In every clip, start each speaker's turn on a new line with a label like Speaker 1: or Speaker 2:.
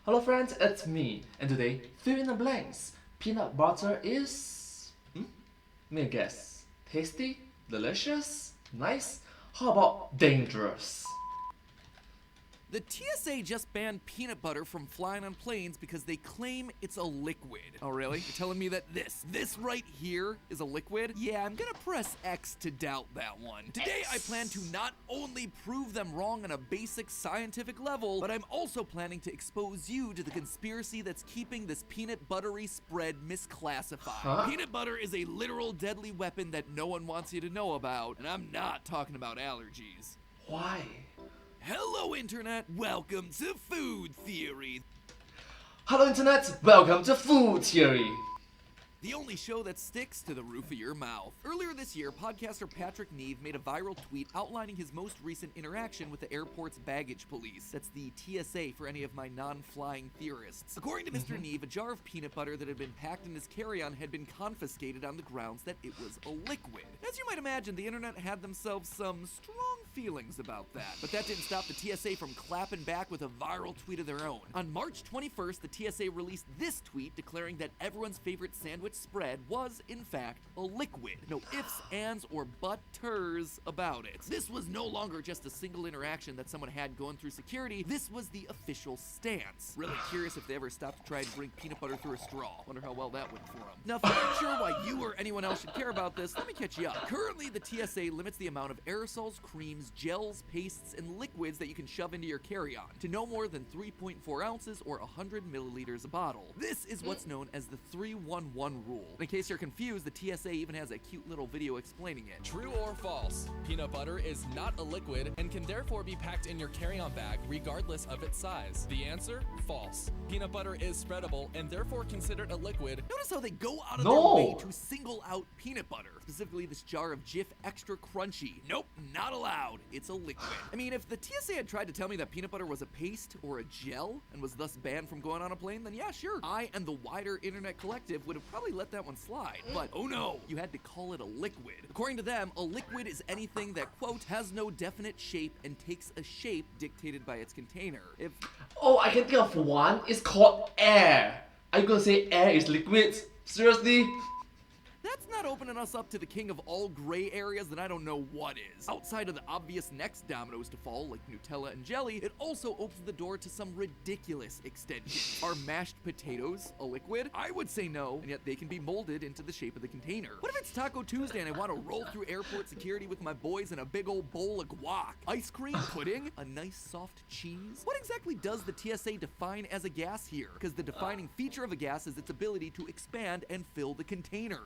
Speaker 1: Hello friends, it's me, and today, fill in the blanks. Peanut butter is... Let me guess. Tasty? Delicious? Nice? How about dangerous?
Speaker 2: The TSA just banned peanut butter from flying on planes because they claim it's a liquid. Oh really? You're telling me that this right here is a liquid? Yeah, I'm gonna press X to doubt that one. Today I plan to not only prove them wrong on a basic scientific level, but I'm also planning to expose you to the conspiracy that's keeping this peanut buttery spread misclassified.
Speaker 1: Huh?
Speaker 2: Peanut butter is a literal deadly weapon that no one wants you to know about, and I'm not talking about allergies.
Speaker 1: Why?
Speaker 2: Hello Internet, welcome to Food Theory.
Speaker 1: Hello Internet, welcome to Food Theory.
Speaker 2: The only show that sticks to the roof of your mouth. Earlier this year, podcaster Patrick Neve made a viral tweet outlining his most recent interaction with the airport's baggage police. That's the TSA for any of my non-flying theorists. According to Mr. Neve, a jar of peanut butter that had been packed in his carry-on had been confiscated on the grounds that it was a liquid. As you might imagine, the internet had themselves some strong feelings about that. But that didn't stop the TSA from clapping back with a viral tweet of their own. On March 21st, the TSA released this tweet declaring that everyone's favorite sandwich spread was, in fact, a liquid. No ifs, ands, or butters about it. This was no longer just a single interaction that someone had going through security. This was the official stance. Really curious if they ever stopped to try and drink peanut butter through a straw. Wonder how well that went for them. Now, if you're not sure why you or anyone else should care about this, let me catch you up. Currently, the TSA limits the amount of aerosols, creams, gels, pastes, and liquids that you can shove into your carry-on to no more than 3.4 ounces or 100 milliliters a bottle. This is what's known as the 311 rule. In case you're confused, the TSA even has a cute little video explaining it.
Speaker 3: True or false? Peanut butter is not a liquid and can therefore be packed in your carry-on bag regardless of its size. The answer? False. Peanut butter is spreadable and therefore considered a liquid.
Speaker 2: Notice how they go out of their way to single out peanut butter. Specifically this jar of Jif Extra Crunchy. Nope, not allowed. It's a liquid. I mean, if the TSA had tried to tell me that peanut butter was a paste or a gel and was thus banned from going on a plane, then yeah, sure. I and the wider internet collective would have probably let that one slide. But oh no, you had to call it a liquid. According to them, a liquid is anything that, quote, has no definite shape and takes a shape dictated by its container.
Speaker 1: Oh, I can think of one. It's called air. Are you gonna say air is liquid? Seriously?
Speaker 2: That's not opening us up to the king of all gray areas that I don't know what is. Outside of the obvious next dominoes to fall, like Nutella and jelly, it also opens the door to some ridiculous extensions. Are mashed potatoes a liquid? I would say no, and yet they can be molded into the shape of the container. What if it's Taco Tuesday and I want to roll through airport security with my boys in a big old bowl of guac? Ice cream? Pudding? A nice soft cheese? What exactly does the TSA define as a gas here? Because the defining feature of a gas is its ability to expand and fill the container.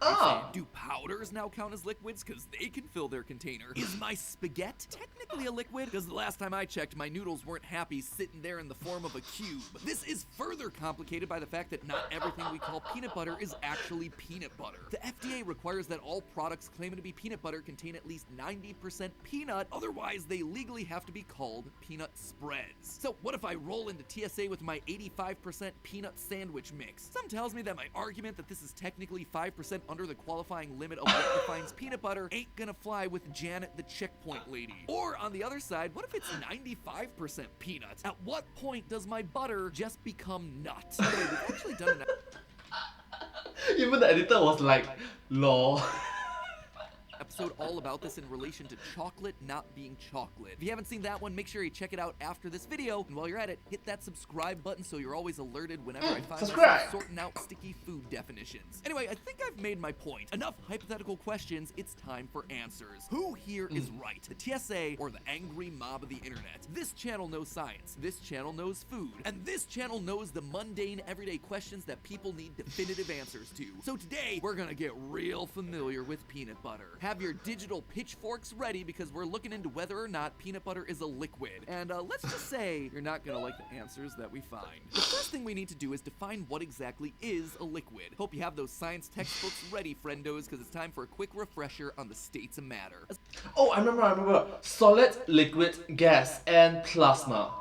Speaker 2: Do powders now count as liquids? Because they can fill their container. Is my spaghetti technically a liquid? Because the last time I checked, my noodles weren't happy sitting there in the form of a cube. This is further complicated by the fact that not everything we call peanut butter is actually peanut butter. The FDA requires that all products claiming to be peanut butter contain at least 90% peanut, otherwise they legally have to be called peanut spreads. So what if I roll into TSA with my 85% peanut sandwich mix? Some tells me that my argument that this is technically 5% under the qualifying limit of what defines peanut butter ain't gonna fly with Janet the checkpoint lady. Or on the other side, what if it's 95% peanuts? At what point does my butter just become nut? By the way, we've actually done an
Speaker 1: Even the editor was like, lol.
Speaker 2: episode all about this in relation to chocolate not being chocolate. If you haven't seen that one, make sure you check it out after this video. And while you're at it, hit that subscribe button so you're always alerted whenever I find myself sorting out sticky food definitions. Anyway, I think I've made my point. Enough hypothetical questions, it's time for answers. Who here is right? The TSA or the angry mob of the internet? This channel knows science, this channel knows food, and this channel knows the mundane everyday questions that people need definitive answers to. So today, we're gonna get real familiar with peanut butter. Have your digital pitchforks ready because we're looking into whether or not peanut butter is a liquid. And let's just say you're not gonna like the answers that we find. The first thing we need to do is define what exactly is a liquid. Hope you have those science textbooks ready, friendos, because it's time for a quick refresher on the states of matter.
Speaker 1: Oh, I remember. Solid, liquid, gas, and plasma.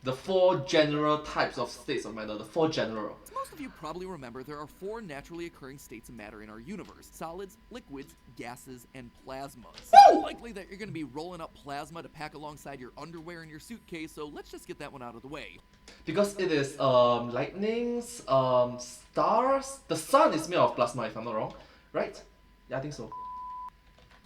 Speaker 1: The 4 general types of states of matter. The 4 general.
Speaker 2: As most of you probably remember, there are 4 naturally occurring states of matter in our universe: solids, liquids, gases, and plasmas. It's unlikely that you're going to be rolling up plasma to pack alongside your underwear in your suitcase, so let's just get that one out of the way.
Speaker 1: Because it is lightnings, stars. The sun is made of plasma, if I'm not wrong, right? Yeah, I think so.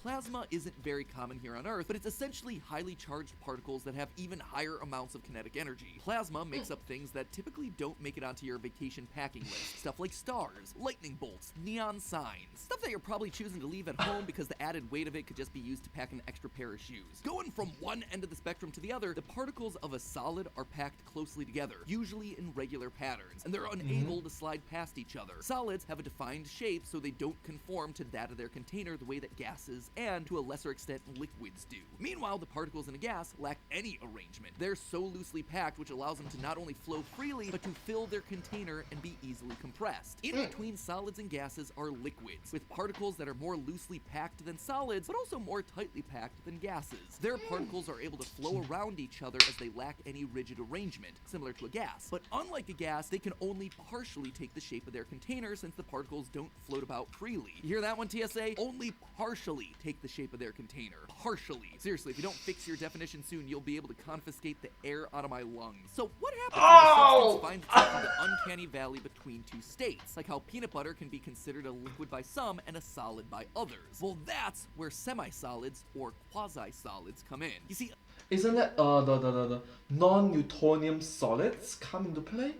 Speaker 2: Plasma isn't very common here on Earth, but it's essentially highly charged particles that have even higher amounts of kinetic energy. Plasma makes up things that typically don't make it onto your vacation packing list. Stuff like stars, lightning bolts, neon signs. Stuff that you're probably choosing to leave at home because the added weight of it could just be used to pack an extra pair of shoes. Going from one end of the spectrum to the other, the particles of a solid are packed closely together, usually in regular patterns, and they're unable to slide past each other. Solids have a defined shape so they don't conform to that of their container the way that gases and, to a lesser extent, liquids do. Meanwhile, the particles in a gas lack any arrangement. They're so loosely packed, which allows them to not only flow freely, but to fill their container and be easily compressed. In between solids and gases are liquids, with particles that are more loosely packed than solids, but also more tightly packed than gases. Their particles are able to flow around each other as they lack any rigid arrangement, similar to a gas. But unlike a gas, they can only partially take the shape of their container since the particles don't float about freely. You hear that one, TSA? Only partially take the shape of their container. Partially. Seriously, if you don't fix your definition soon, you'll be able to confiscate the air out of my lungs. So what happens when a substance finds itself in the uncanny valley between two states? Like how peanut butter can be considered a liquid by some and a solid by others. Well, that's where semi-solids or quasi-solids come in. You see,
Speaker 1: Isn't that the non-Newtonian solids come into play?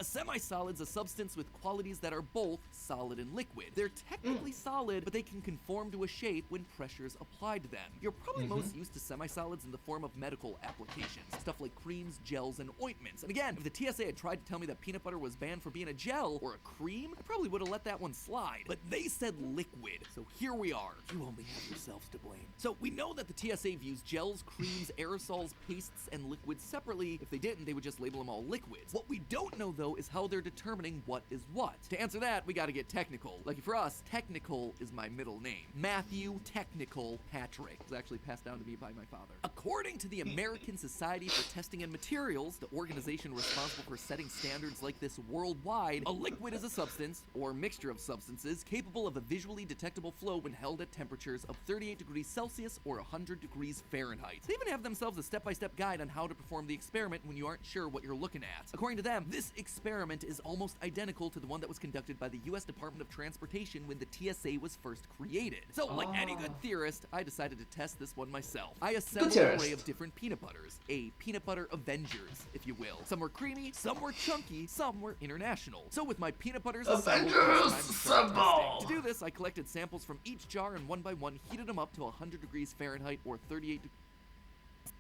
Speaker 2: a semi-solid's a substance with qualities that are both solid and liquid. They're technically solid, but they can conform to a shape when pressure's applied to them. You're probably most used to semi-solids in the form of medical applications, stuff like creams, gels, and ointments. And again, if the TSA had tried to tell me that peanut butter was banned for being a gel or a cream, I probably would have let that one slide. But they said liquid, so here we are. You only have yourselves to blame. So we know that the TSA views gels, creams, aerosols, pastes, and liquids separately. If they didn't, they would just label them all liquids. What we don't know, though, is how they're determining what is what. To answer that, we gotta get technical. Lucky for us, Technical is my middle name. Matthew Technical Patrick. It was actually passed down to me by my father. According to the American Society for Testing and Materials, the organization responsible for setting standards like this worldwide, a liquid is a substance, or mixture of substances, capable of a visually detectable flow when held at temperatures of 38 degrees Celsius or 100 degrees Fahrenheit. They even have themselves a step-by-step guide on how to perform the experiment when you aren't sure what you're looking at. According to them, this experiment is almost identical to the one that was conducted by the U.S. Department of Transportation when the TSA was first created. So, like any good theorist, I decided to test this one myself. I assembled an array of different peanut butters, a peanut butter Avengers, if you will. Some were creamy, some were chunky, some were international. So with my peanut butters assembled, to do this, I collected samples from each jar and one by one heated them up to 100 degrees Fahrenheit or 38 degrees.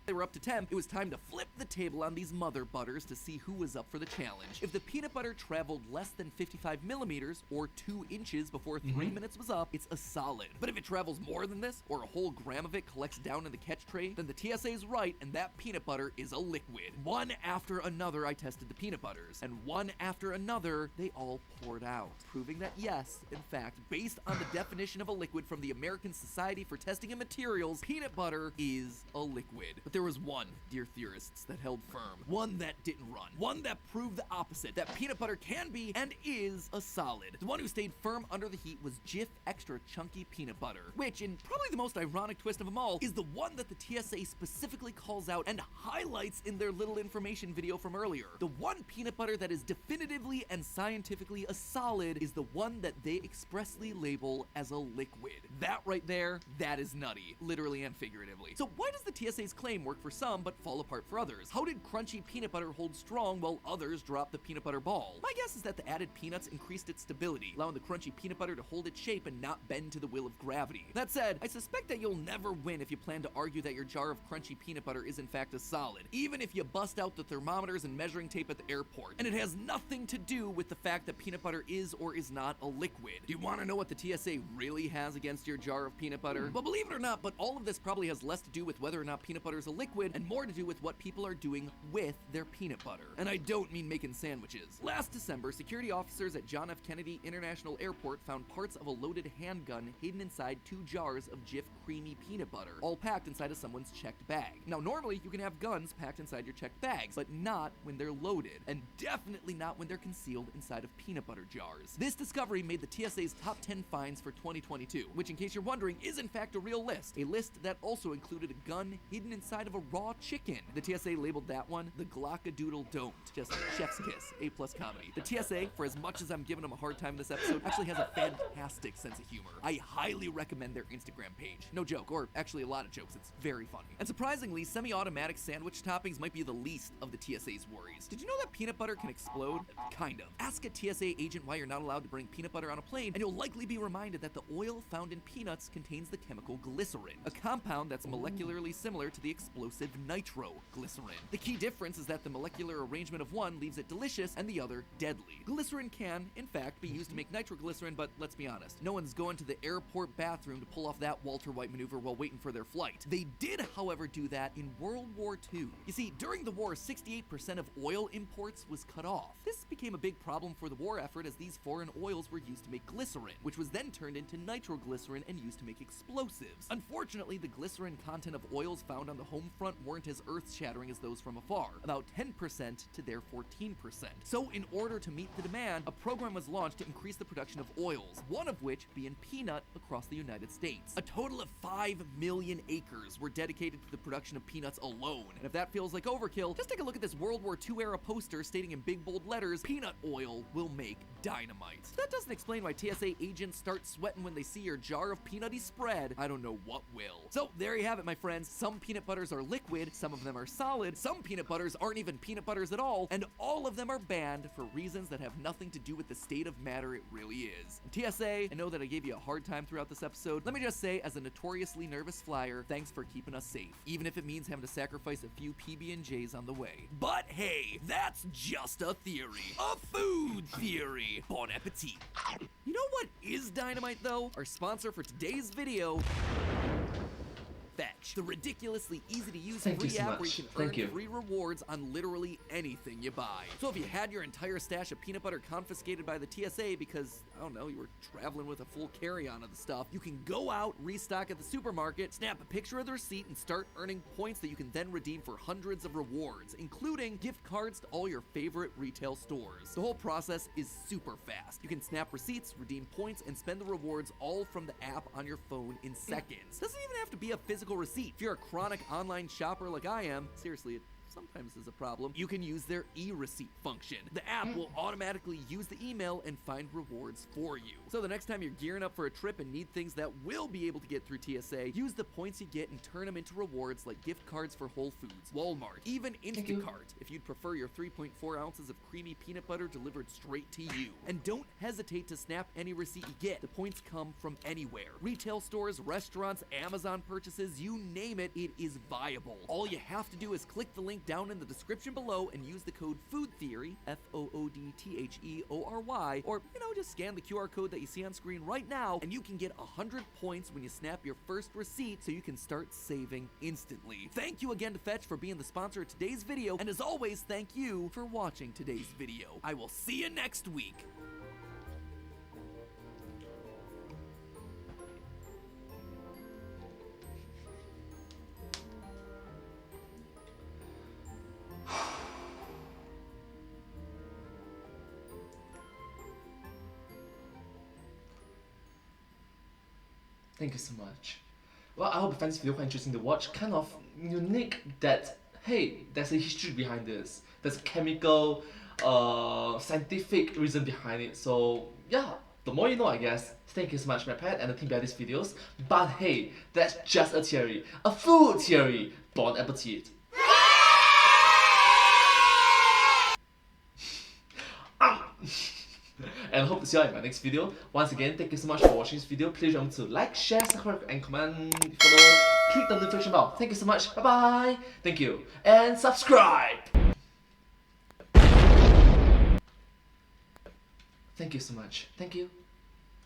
Speaker 2: They were up to temp, it was time to flip the table on these mother butters to see who was up for the challenge. If the peanut butter traveled less than 55 millimeters, or 2 inches before 3 minutes was up, it's a solid. But if it travels more than this, or a whole gram of it collects down in the catch tray, then the TSA's right, and that peanut butter is a liquid. One after another, I tested the peanut butters, and one after another, they all poured out, proving that yes, in fact, based on the definition of a liquid from the American Society for Testing and Materials, peanut butter is a liquid. But there was one, dear theorists, that held firm. One that didn't run. One that proved the opposite, that peanut butter can be and is a solid. The one who stayed firm under the heat was Jif Extra Chunky Peanut Butter, which, in probably the most ironic twist of them all, is the one that the TSA specifically calls out and highlights in their little information video from earlier. The one peanut butter that is definitively and scientifically a solid is the one that they expressly label as a liquid. That right there, that is nutty, literally and figuratively. So why does the TSA's claim work for some but fall apart for others? How did crunchy peanut butter hold strong while others dropped the peanut butter ball? My guess is that the added peanuts increased its stability, allowing the crunchy peanut butter to hold its shape and not bend to the will of gravity. That said, I suspect that you'll never win if you plan to argue that your jar of crunchy peanut butter is in fact a solid, even if you bust out the thermometers and measuring tape at the airport. And it has nothing to do with the fact that peanut butter is or is not a liquid. Do you want to know what the TSA really has against your jar of peanut butter? Well, believe it or not, but all of this probably has less to do with whether or not peanut butter is a liquid and more to do with what people are doing with their peanut butter. And I don't mean making sandwiches. Last December, security officers at John F. Kennedy International Airport found parts of a loaded handgun hidden inside 2 jars of Jif creamy peanut butter, all packed inside of someone's checked bag. Now, normally you can have guns packed inside your checked bags, but not when they're loaded, and definitely not when they're concealed inside of peanut butter jars. This discovery made the TSA's top 10 fines for 2022, which, in case you're wondering, is in fact a real list. A list that also included a gun hidden inside of a raw chicken. The TSA labeled that one the Glockadoodle Don't. Just chef's kiss, A+ comedy. The TSA, for as much as I'm giving them a hard time in this episode, actually has a fantastic sense of humor. I highly recommend their Instagram page. No joke, or actually a lot of jokes. It's very funny. And surprisingly, semi-automatic sandwich toppings might be the least of the TSA's worries. Did you know that peanut butter can explode? Kind of. Ask a TSA agent why you're not allowed to bring peanut butter on a plane, and you'll likely be reminded that the oil found in peanuts contains the chemical glycerin, a compound that's molecularly similar to the explosive nitroglycerin. The key difference is that the molecular arrangement of one leaves it delicious and the other deadly. Glycerin can, in fact, be used to make nitroglycerin, but let's be honest, no one's going to the airport bathroom to pull off that Walter White maneuver while waiting for their flight. They did, however, do that in World War II. You see, during the war, 68% of oil imports was cut off. This became a big problem for the war effort as these foreign oils were used to make glycerin, which was then turned into nitroglycerin and used to make explosives. Unfortunately, the glycerin content of oils found on the home front weren't as earth-shattering as those from afar, about 10% to their 14%. So in order to meet the demand, a program was launched to increase the production of oils, one of which being peanut across the United States. A total of 5 million acres were dedicated to the production of peanuts alone. And if that feels like overkill, just take a look at this World War II era poster stating in big bold letters, "Peanut oil will make dynamite." That doesn't explain why TSA agents start sweating when they see your jar of peanutty spread. I don't know what will. So there you have it, my friends. Some peanut butters are liquid, some of them are solid, some peanut butters aren't even peanut butters at all, and all of them are banned for reasons that have nothing to do with the state of matter it really is. And TSA, I know that I gave you a hard time throughout this episode. Let me just say, as a notoriously nervous flyer, thanks for keeping us safe, even if it means having to sacrifice a few PB&Js on the way. But hey, that's just a theory. A food theory. Bon appetit. You know what is dynamite though? Our sponsor for today's video, Fetch, the ridiculously easy to use free app where you can earn free rewards on literally anything you buy. So if you had your entire stash of peanut butter confiscated by the TSA because, I don't know, you were traveling with a full carry-on of the stuff, you can go out, restock at the supermarket, snap a picture of the receipt, and start earning points that you can then redeem for hundreds of rewards, including gift cards to all your favorite retail stores. The whole process is super fast. You can snap receipts, redeem points, and spend the rewards all from the app on your phone in seconds. Doesn't even have to be a physical receipt. If you're a chronic online shopper like I am, seriously, it sometimes is a problem, you can use their e-receipt function. The app will automatically use the email and find rewards for you. So the next time you're gearing up for a trip and need things that will be able to get through TSA, use the points you get and turn them into rewards like gift cards for Whole Foods, Walmart, even Instacart, if you'd prefer your 3.4 ounces of creamy peanut butter delivered straight to you. And don't hesitate to snap any receipt you get. The points come from anywhere. Retail stores, restaurants, Amazon purchases, you name it, it is viable. All you have to do is click the link down in the description below and use the code FOODTHEORY, FOODTHEORY, or, just scan the QR code that you see on screen right now, and you can get 100 points when you snap your first receipt so you can start saving instantly. Thank you again to Fetch for being the sponsor of today's video, and as always, thank you for watching today's video. I will see you next week.
Speaker 1: Thank you so much. Well, I hope you find this video quite interesting to watch. Kind of unique that, hey, there's a history behind this. There's a chemical, scientific reason behind it. So, yeah, the more you know, I guess. Thank you so much, my pet and the team behind these videos. But hey, that's just a theory. A food theory. Bon appetit. And hope to see you all in my next video. Once again, thank you so much for watching this video. Please remember to like, share, subscribe, and comment, follow, click the notification bell. Thank you so much. Bye bye. Thank you. And subscribe. Thank you so much. Thank you.